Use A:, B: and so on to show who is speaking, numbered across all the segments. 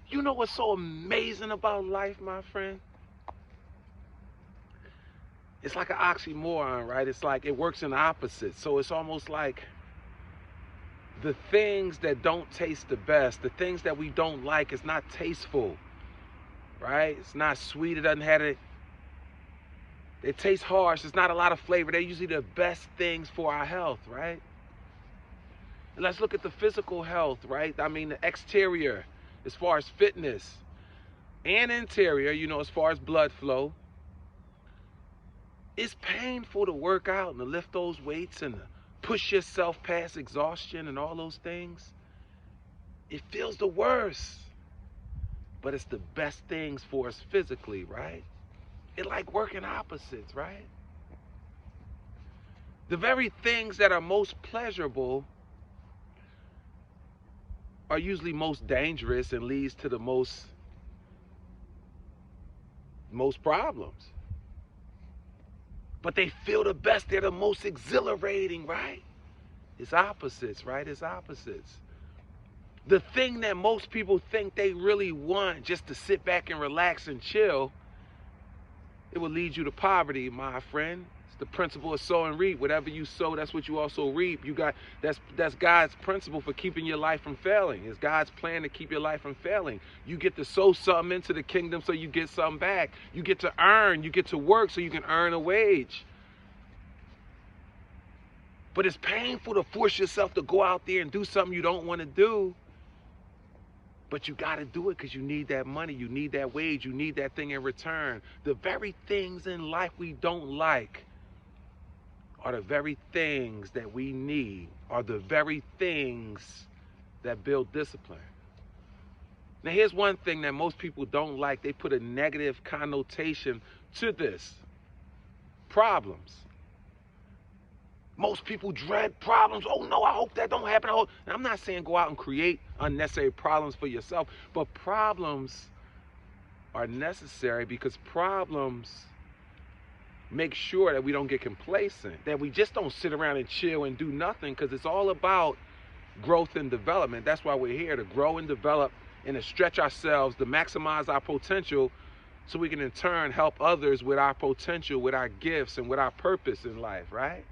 A: You know what's so amazing about life, my friend? It's like an oxymoron, right? It's like it works in opposites. So it's almost like the things that don't taste the best, the things that we don't like, it's not tasteful, right? It's not sweet. It doesn't have it. It tastes harsh. There's not a lot of flavor. They're usually the best things for our health, right? And let's look at the physical health, right? I mean, the exterior, as far as fitness, and interior, as far as blood flow. It's painful to work out and to lift those weights and to push yourself past exhaustion and all those things. It feels the worst, but it's the best things for us physically, right? It like working opposites, right? The very things that are most pleasurable are usually most dangerous and leads to the most problems. But they feel the best. They're the most exhilarating, right? It's opposites, right? It's opposites. The thing that most people think they really want just to sit back and relax and chill, it will lead you to poverty, my friend. It's the principle of sow and reap. Whatever you sow, that's what you also reap. That's God's principle for keeping your life from failing. It's God's plan to keep your life from failing. You get to sow something into the kingdom so you get something back. You get to earn, you get to work so you can earn a wage. But it's painful to force yourself to go out there and do something you don't want to do. But you got to do it because you need that money. You need that wage. You need that thing in return. The very things in life we don't like are the very things that we need, are the very things that build discipline. Now, here's one thing that most people don't like. They put a negative connotation to this. Problems. Most people dread problems. Oh no, I hope that don't happen. And I'm not saying go out and create unnecessary problems for yourself, but problems are necessary because problems make sure that we don't get complacent, that we just don't sit around and chill and do nothing, because it's all about growth and development. That's why we're here, to grow and develop and to stretch ourselves, to maximize our potential so we can in turn help others with our potential, with our gifts, and with our purpose in life, right?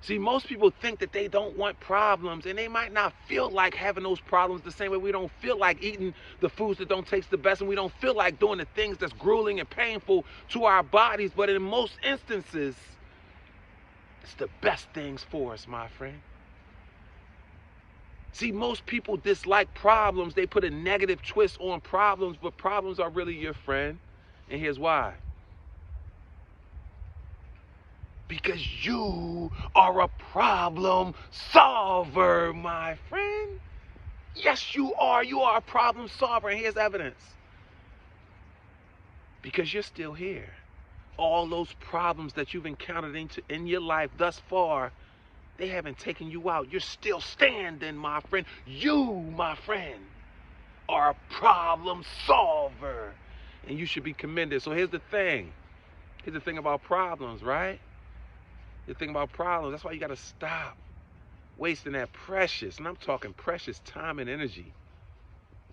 A: See, most people think that they don't want problems, and they might not feel like having those problems the same way we don't feel like eating the foods that don't taste the best, and we don't feel like doing the things that's grueling and painful to our bodies. But in most instances, it's the best things for us, my friend. See, most people dislike problems. They put a negative twist on problems, but problems are really your friend. And here's why. Because you are a problem solver, my friend. Yes, you are. You are a problem solver. And here's evidence. Because you're still here. All those problems that you've encountered in your life thus far, they haven't taken you out. You're still standing, my friend. You, my friend, are a problem solver. And you should be commended. So here's the thing. Here's the thing about problems, right? The thing about problems, that's why you got to stop wasting that precious, and I'm talking precious time and energy,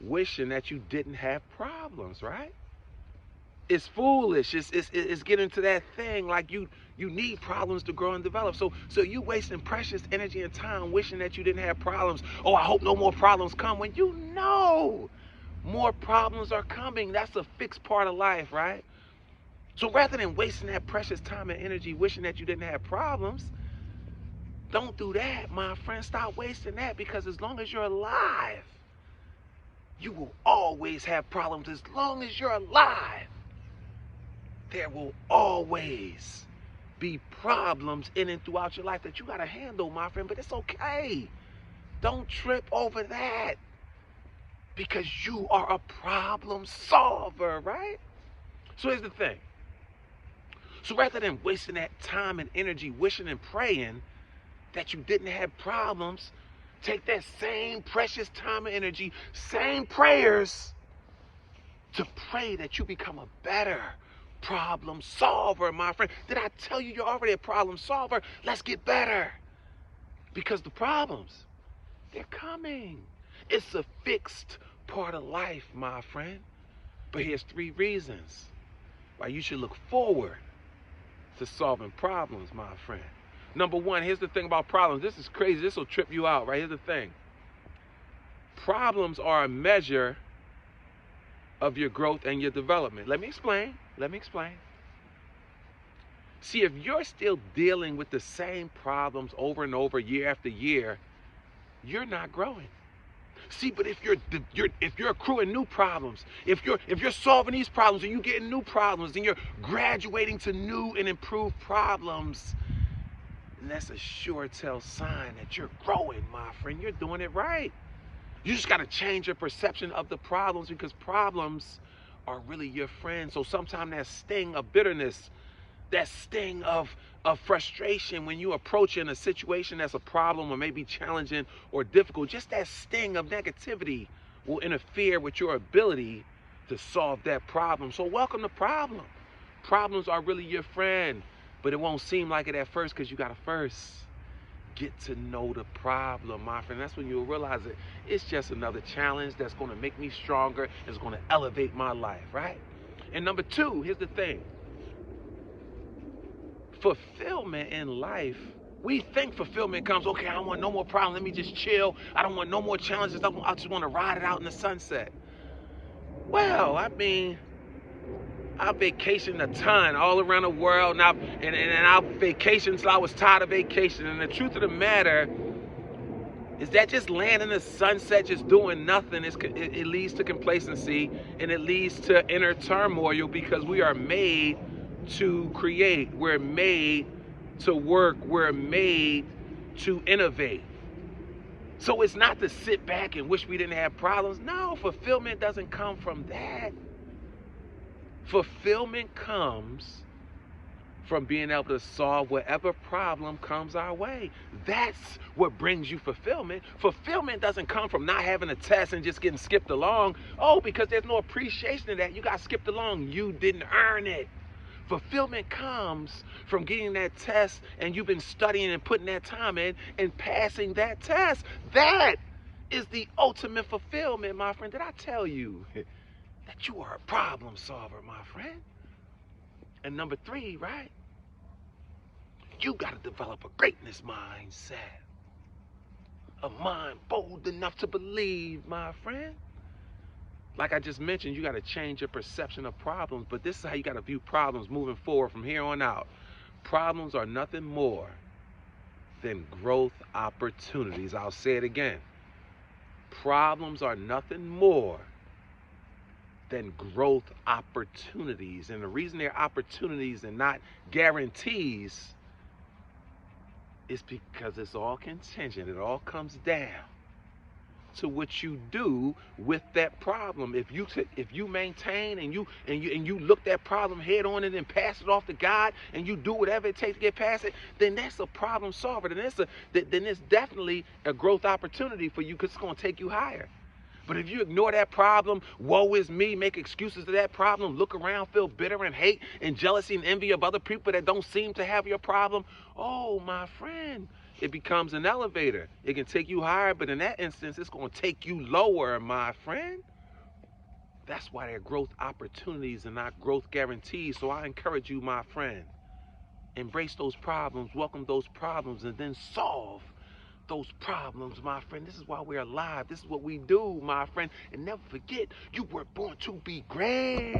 A: wishing that you didn't have problems, right? It's foolish. It's getting to that thing like you need problems to grow and develop. So you wasting precious energy and time wishing that you didn't have problems. Oh, I hope no more problems come, when you know more problems are coming. That's a fixed part of life, right? So rather than wasting that precious time and energy wishing that you didn't have problems, don't do that, my friend. Stop wasting that, because as long as you're alive, you will always have problems. As long as you're alive, there will always be problems in and throughout your life that you got to handle, my friend. But it's okay. Don't trip over that, because you are a problem solver, right? So here's the thing. So rather than wasting that time and energy wishing and praying that you didn't have problems, take that same precious time and energy, same prayers, to pray that you become a better problem solver, my friend. Did I tell you you're already a problem solver? Let's get better. Because the problems, they're coming. It's a fixed part of life, my friend. But here's 3 reasons why you should look forward to solving problems, my friend. Number 1, here's the thing about problems. This is crazy. This will trip you out, right? Here's the thing. Problems are a measure of your growth and your development. Let me explain. See, if you're still dealing with the same problems over and over, year after year, you're not growing. See, but if you're accruing new problems, if you're solving these problems and you're getting new problems and you're graduating to new and improved problems, then that's a sure tell sign that you're growing, my friend. You're doing it right. You just got to change your perception of the problems, because problems are really your friends. So sometimes that sting of bitterness, that sting of frustration when you approach in a situation that's a problem or maybe challenging or difficult, just that sting of negativity will interfere with your ability to solve that problem. So welcome to problem. Problems are really your friend, but it won't seem like it at first, because you got to first get to know the problem, my friend. That's when you'll realize that it's just another challenge that's going to make me stronger. It's going to elevate my life, right? And number 2, here's the thing. Fulfillment in life, we think fulfillment comes, okay, I don't want no more problems. Let me just chill. I don't want no more challenges. I just want to ride it out in the sunset. Well, I mean, I vacationed a ton all around the world, and I vacationed till I was tired of vacation. And the truth of the matter is that just laying in the sunset, just doing nothing, it leads to complacency, and it leads to inner turmoil, because we are made to create. We're made to work. We're made to innovate. So it's not to sit back and wish we didn't have problems. No, fulfillment doesn't come from that. Fulfillment comes from being able to solve whatever problem comes our way. That's what brings you fulfillment. Fulfillment doesn't come from not having a test and just getting skipped along. Oh, because there's no appreciation of that. You got skipped along. You didn't earn it. Fulfillment comes from getting that test, and you've been studying and putting that time in and passing that test. That is the ultimate fulfillment, my friend. Did I tell you that you are a problem solver, my friend? And number 3, right? You got to develop a greatness mindset. A mind bold enough to believe, my friend. Like I just mentioned, you got to change your perception of problems, but this is how you got to view problems moving forward from here on out. Problems are nothing more than growth opportunities. I'll say it again. Problems are nothing more than growth opportunities. And the reason they're opportunities and not guarantees is because it's all contingent. It all comes down to what you do with that problem. If you maintain and you look that problem head on and then pass it off to God, and you do whatever it takes to get past it, then that's a problem solver. Then it's definitely a growth opportunity for you, because it's going to take you higher. But if you ignore that problem, woe is me, make excuses to that problem, look around, feel bitter and hate and jealousy and envy of other people that don't seem to have your problem, oh, my friend, it becomes an elevator. It can take you higher, but in that instance, it's going to take you lower, my friend. That's why they're growth opportunities and not growth guarantees. So I encourage you, my friend, embrace those problems, welcome those problems, and then solve those problems, my friend. This is why we're alive. This is what we do, my friend. And never forget, you were born to be great.